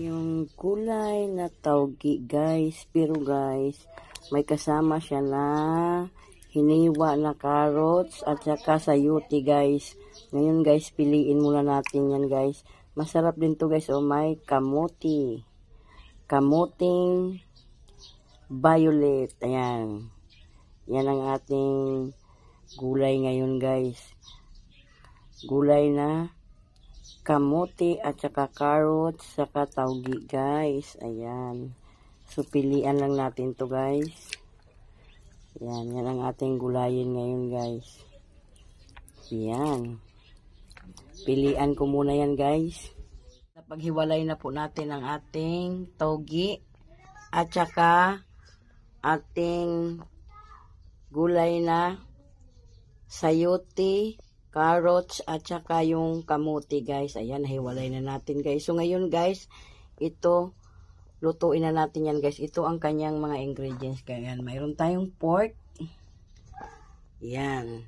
yung kulay na taugi guys, pero guys may kasama siya na hiniwa na carrots at saka sayote guys. Ngayon guys, piliin muna natin yan guys. Masarap din to guys. Oh, may kamuting violet. Ayan, yan ang ating gulay ngayon guys. Gulay na kamote at saka carrots saka taugi guys. Ayan, so pilian lang natin to guys. Yan ang ating gulayin ngayon guys. Yan, pilian ko muna yan guys. Paghiwalay na po natin ang ating taugi at saka ating gulay na sayote, carrots at saka yung kamote guys. Ayan, nahiwalay na natin guys. So ngayon guys, ito lutuin na natin yan guys. Ito ang kanyang mga ingredients. Kaya mayroon tayong pork. Yan.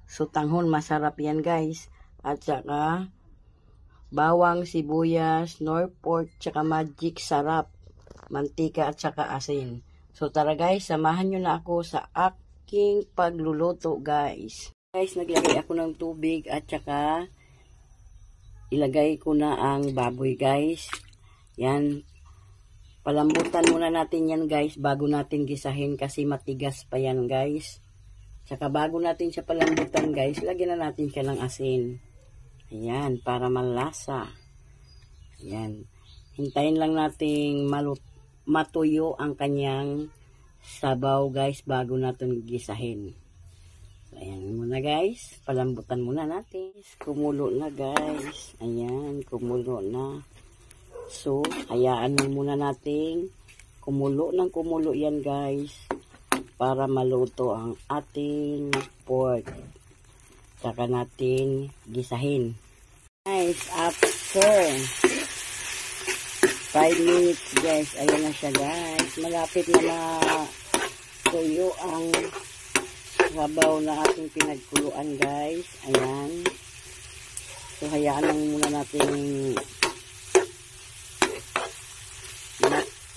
So tanghon, masarap yan guys. At saka bawang, sibuyas, nor pork, tsaka magic sarap, mantika at saka asin. So tara guys, samahan nyo na ako sa aking pagluluto guys. Guys, naglagay ako ng tubig at saka ilagay ko na ang baboy guys. Yan, palambutan muna natin yan guys bago natin gisahin kasi matigas pa yan guys. Saka bago natin siya palambutan guys, lagyan na natin siya ng asin. Ayan, para malasa. Ayan, hintayin lang nating matuyo ang kanyang sabaw guys bago natin gisahin. So, ayan muna guys, palambutan muna natin. Kumulo na guys. Ayan, kumulo na. So, hayaan muna natin kumulo ng kumulo yan guys para maluto ang ating pork. Saka natin gisahin. Guys, after 5 minutes guys, ayan na siya guys. Malapit na tuyo ang sabaw na ating pinagkuluan guys. Ayan. So, hayaan lang muna natin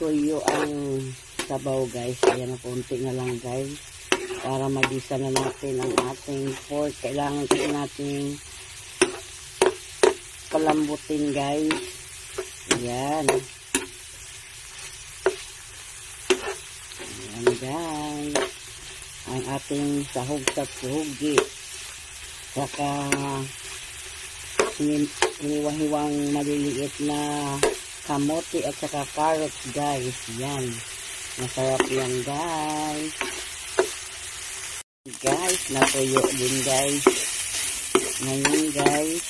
tuyo ang sabaw guys. Ayan na, konti na lang guys para magisa na natin ang ating pork. Kailangan kasi natin palambutin guys. Ayan. Ayan guys, ang ating sahog sa suhugi saka hiniwa-hiwang maliliit na kamote at saka carrots guys. Yan, masarap yan guys. Guys, natuyo din guys. Ngayon guys,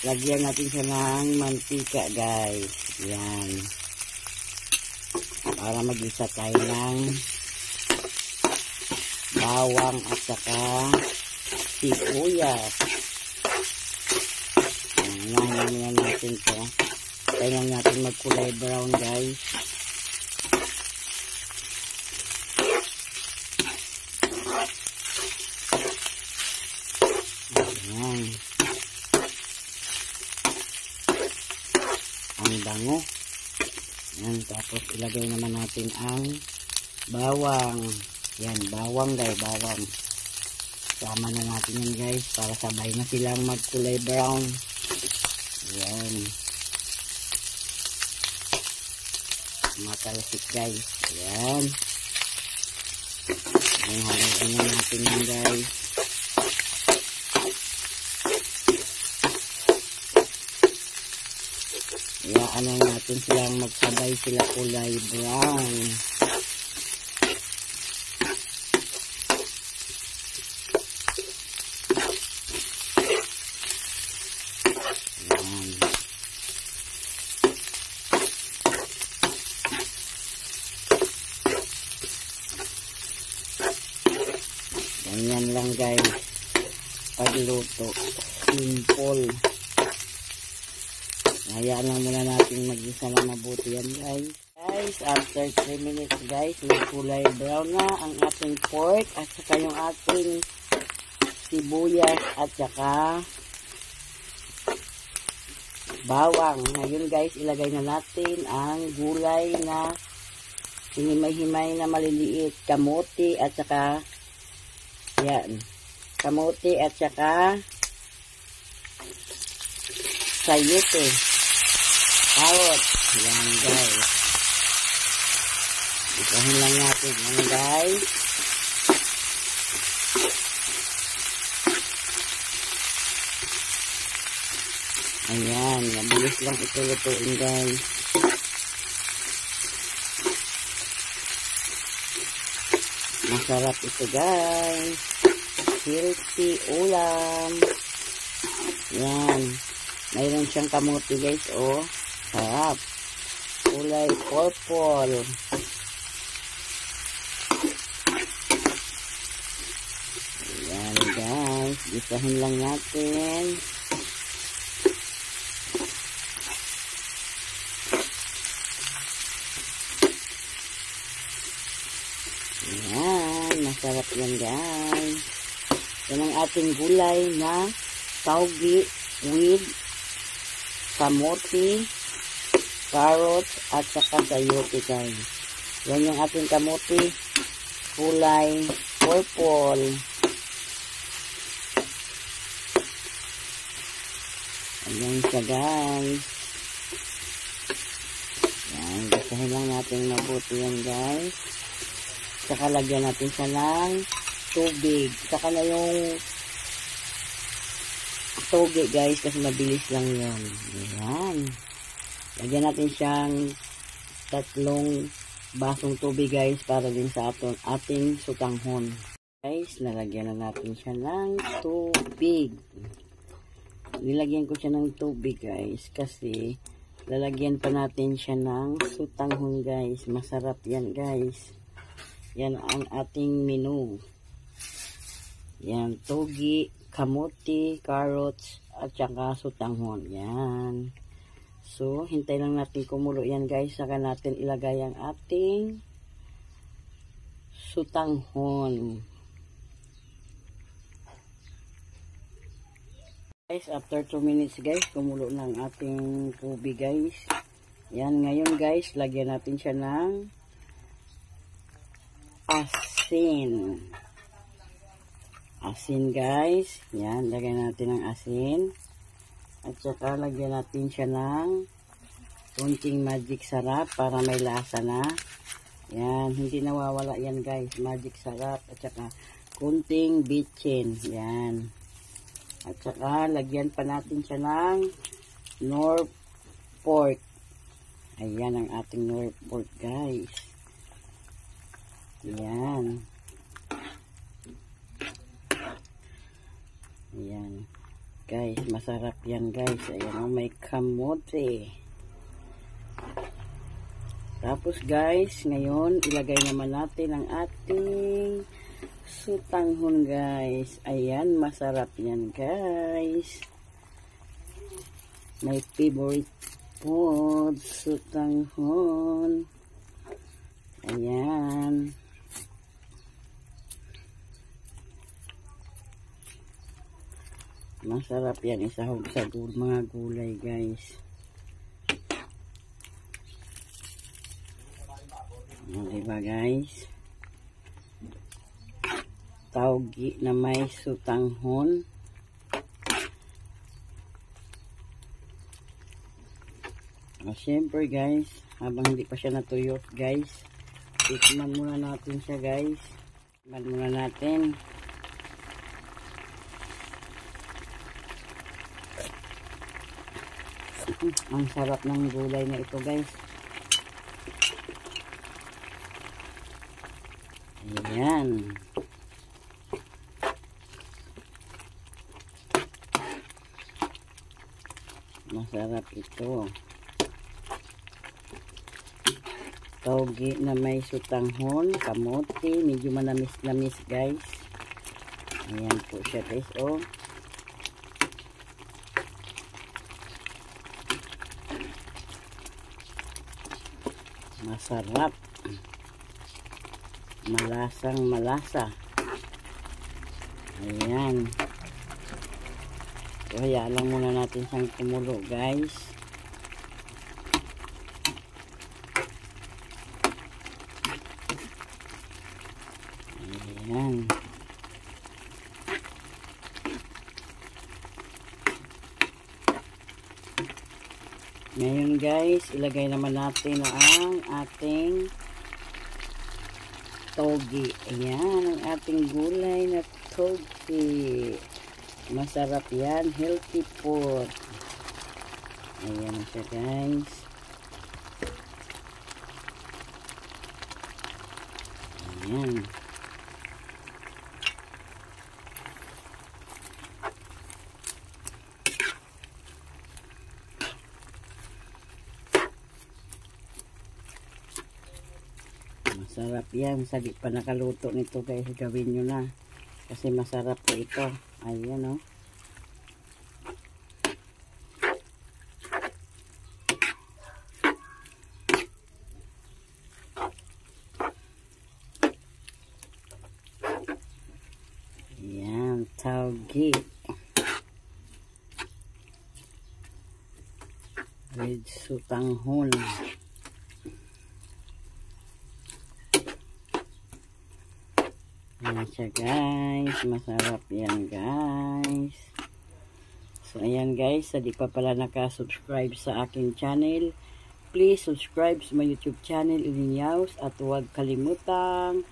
lagyan natin siya ng mantika guys. Yan, para mag-isa tayo ng bawang at saka sibuyas. Ngayon natin to. Kailangan natin magkulay brown guys. Ayan, ang bango. Ayan, tapos ilagay naman natin ang bawang. Yan, bawang guys, bawang. Sama na natin yan guys para sabay na silang magkulay brown. Ayan, matalsik guys. Ayan, haluin na natin yan guys. Hayaan na natin silang magsabay sila kulay brown. Ganyan lang guys pagluto, simple. Hayaan lang muna natin mag-isa na mabuti yan guys. Guys, after 3 minutes guys, may kulay brown na ang ating pork at saka yung ating sibuyas at saka bawang. Ngayon guys, ilagay na natin ang gulay na hinimay-himay na maliliit. Kamote at saka yan. Kamote at saka sayote. Carrot. Yan guys. Ikahin lang natin. Yan guys. Ayan. Mabilis lang ito lutuin guys. Masarap ito guys. Healthy ulam. Yan. Mayroon siyang kamote guys. Oh. Sarap. Kulay purple. Yan guys. Gisahin lang natin. Yan. Masarap yan guys. Yan ang ating gulay na taugi with kamote, carrots, at saka sayote guys. Yan yung ating kamote, kulay purple. Ayan siya guys. Yan, gasahin lang natin mabuti yan guys. Saka lagyan natin siya ng tubig. Saka na yung toge guys kasi mabilis lang yun. Ayan. Lagyan natin siyang 3 basong tubig guys para din sa ating sutanghon. Guys, nalagyan na natin siya ng tubig. Nilagyan ko siya ng tubig guys kasi lalagyan pa natin siya ng sutanghon guys. Masarap yan guys. Yan ang ating menu. Yan, togi, kamote, carrots, at saka sutanghon. Yan. So, hintay lang natin kumulo yan guys. Saka natin ilagay ang ating sutanghon. Guys, after 2 minutes guys, kumulo na ang ating tubig guys. Yan, ngayon guys, lagyan natin siya ng asin. Asin guys. Yan, lagyan natin ng asin. At saka lagyan natin siya ng kunting magic sarap para may lasa na. Yan, hindi nawawala yan guys. Magic sarap. At saka kunting bitchin. Yan. At saka lagyan pa natin siya ng Knorr pork. Ayan ang ating Knorr pork guys. Yan. Ayan. Guys, masarap yan guys. Ayan, oh, may kamote. Tapos guys, ngayon, ilagay naman natin ang ating sutanghon guys. Ayan, masarap yan guys. My favorite food, sutanghon. Ayan. Masarap yan isahog sa mga gulay guys. Diba guys? Taugi na may sutanghon. Siyempre guys, habang hindi pa siya natuyo guys, tikman muna natin siya guys. Tikman muna natin. Ang sarap ng gulay na ito guys. Ayan. Masarap ito. Taugi na may sutanghon, kamote, medyo manamis-namis guys. Ayan po siya guys, oh. Masarap. Malasang malasa. Ayan. So, hayaan lang muna natin siyang kumulo, guys. Ayan. Ngayon, guys, ilagay naman natin ang ating togi. Ayan, ang ating gulay na togi. Masarap yan. Healthy food. Ayan na siya, guys. Ayan. Masarap yan. Sa di pa nakaluto nito, guys, gawin nyo na. Kasi masarap po ito. Ayan, o. Ayan, taugi. Red sutanghon. Ayan siya, guys. Masarap yan, guys. So, ayan, guys. Sa di pa pala nakasubscribe sa aking channel, please subscribe sa my YouTube channel, Ilinyaws. At huwag kalimutang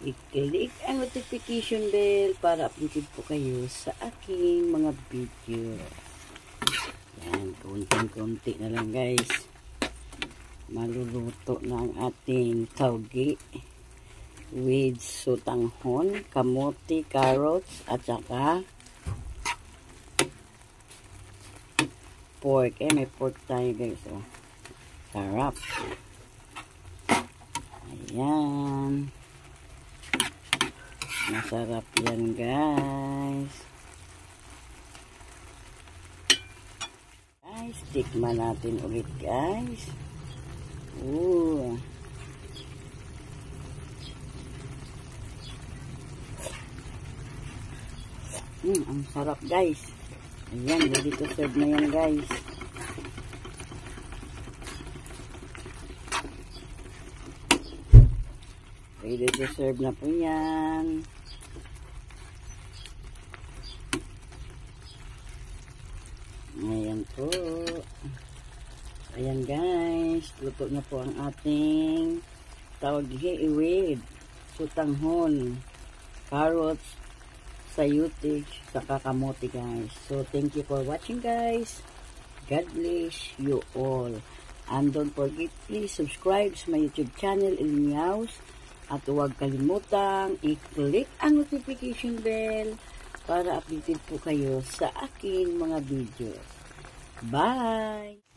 i-click ang notification bell para updated po kayo sa aking mga video. Ayan, konting-konti na lang, guys. Maluluto na ang ating taugi with sutanghon, kamote, carrots, at saka pork. May pork tayo, guys. Oh. Sarap. Ayan. Masarap yan, guys. Guys, tikman natin ulit, guys. Ooh. Ang sarap, guys. Ayan, ready to serve na yan, guys. Ready to serve na po yan. Ayan po. Ayan, guys. Luto na po ang ating taugi with sutanghon, carrots, sayuti, saka kamote, guys. So, thank you for watching, guys. God bless you all. And don't forget, please subscribe sa my YouTube channel, Ilinyaws. At huwag kalimutang i-click ang notification bell para updated po kayo sa aking mga videos. Bye!